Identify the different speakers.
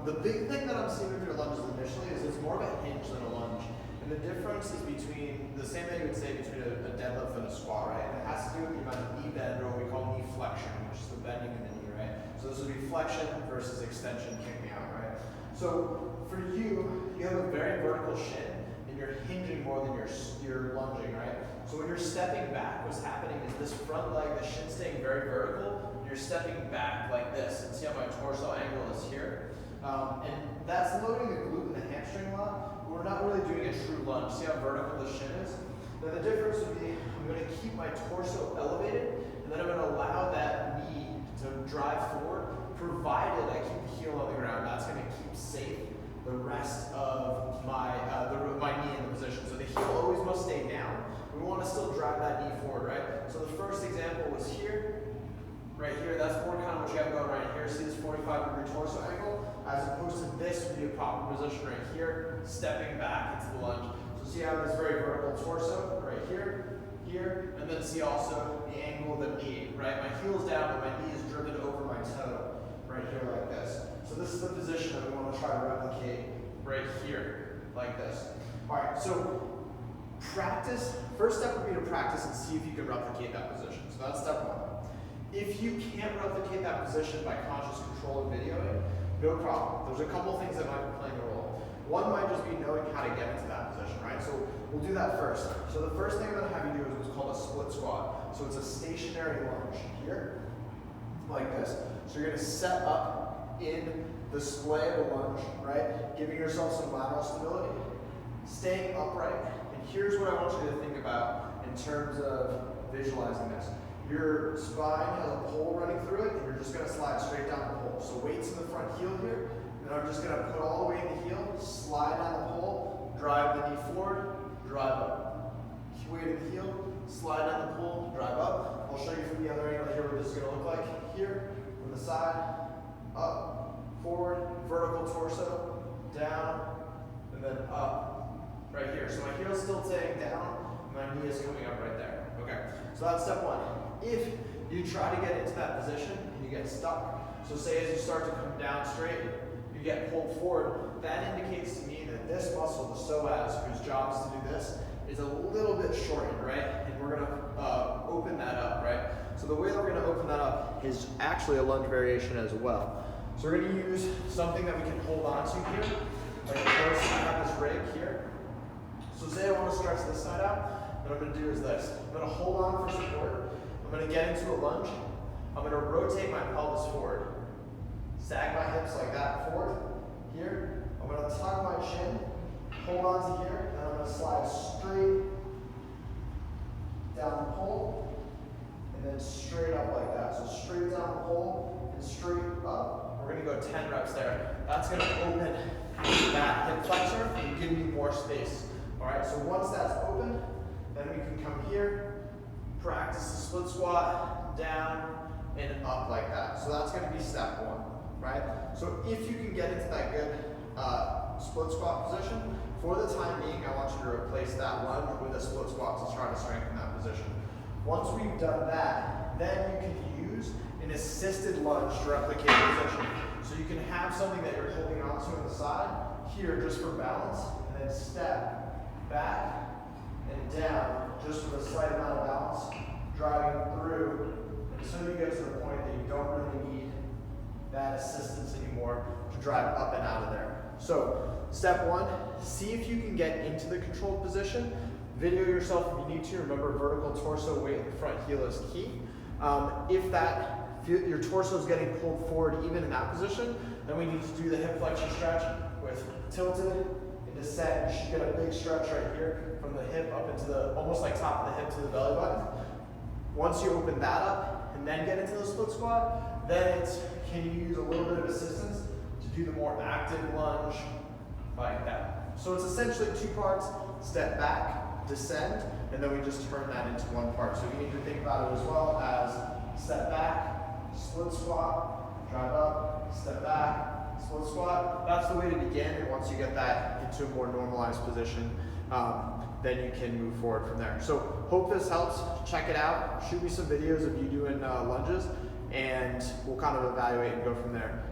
Speaker 1: The big thing that I'm seeing with your lunges initially is it's more of a hinge than a lunge. And the difference is between, the same thing you would say between a deadlift and a squat, right? And it has to do with the amount of knee bend, or what we call knee flexion, which is the bending in the knee, right? So this would be flexion versus extension, kicking out, right? So for you, you have a very vertical shin, and you're hinging more than you're lunging, right? So when you're stepping back, what's happening is this front leg, the shin staying very vertical, you're stepping back like this, and see how my torso angle is here? And that's loading the glute and the hamstring a lot, but we're not really doing a true lunge. See how vertical the shin is? Now the difference would be, I'm gonna keep my torso elevated, and then I'm gonna allow that knee to drive forward, provided I keep the heel on the ground. That's gonna keep safe the rest of my knee in the position. So the heel always must stay down. We wanna still drive that knee forward, right? So the first example was here, right here. That's more kind of what you have going right here. See this 45-degree torso angle? As opposed to this would be a proper position right here, stepping back into the lunge. So see how this very vertical torso right here, here, and then see also the angle of the knee, right? My heel's down, but my knee is driven over my toe, right here like this. So this is the position that we want to try to replicate right here, like this. All right, so practice. First step would be to practice and see if you can replicate that position. So that's step one. If you can't replicate that position by conscious control and videoing, no problem. There's a couple things that might be playing a role. One might just be knowing how to get into that position, right? So we'll do that first. So the first thing I'm going to have you do is what's called a split squat. So it's a stationary lunge here, like this. So you're going to set up in the splay of the lunge, right? Giving yourself some lateral stability, staying upright. And here's what I want you to think about in terms of visualizing this. Your spine has a pole running through it, and you're just going to slide straight down the pole. So weights in the front heel here, and I'm just going to put all the weight in the heel, slide down the pole, drive the knee forward, drive up. Weight in the heel, slide down the pole, drive up. I'll show you from the other angle here what this is going to look like. Here, from the side, up, forward, vertical torso, down, and then up, right here. So my heel's still staying down, and my knee is coming up right there. Okay, so that's step one. If you try to get into that position and you get stuck, so say as you start to come down straight, you get pulled forward, that indicates to me that this muscle, the psoas, whose job is to do this, is a little bit shortened, right? And we're gonna open that up, right? So the way that we're gonna open that up is actually a lunge variation as well. So we're gonna use something that we can hold on to here. Like first, I have this rig here. So say I wanna stretch this side out, what I'm gonna do is this. I'm gonna hold on for support. I'm going to get into a lunge. I'm going to rotate my pelvis forward. Sag my hips like that forward. Here. I'm going to tuck my chin. Hold on to here. And I'm going to slide straight down the pole. And then straight up like that. So straight down the pole and straight up. We're going to go 10 reps there. That's going to open that hip flexor and give me more space. All right. So once that's open, then we can come here. Practice the split squat, down and up like that. So that's going to be step one, right? So if you can get into that good split squat position, for the time being, I want you to replace that lunge with a split squat to try to strengthen that position. Once we've done that, then you can use an assisted lunge to replicate the position. So you can have something that you're holding onto on the side, here just for balance, and then step back and down, just with a slight amount of balance, driving through until you get to the point that you don't really need that assistance anymore to drive up and out of there. So, step one, see if you can get into the controlled position. Video yourself if you need to. Remember, vertical torso weight in the front heel is key. If your torso is getting pulled forward even in that position, then we need to do the hip flexion stretch with tilted. Set, you should get a big stretch right here from the hip up into the, almost like top of the hip to the belly button. Once you open that up and then get into the split squat, then it's, can you use a little bit of assistance to do the more active lunge like that. So it's essentially two parts, step back, descend, and then we just turn that into one part. So you need to think about it as well as step back, split squat, drive up, step back, split squat. That's the way to begin, and once you get that into a more normalized position, then you can move forward from there. So hope this helps. Check it out. Shoot me some videos of you doing lunges, and we'll kind of evaluate and go from there.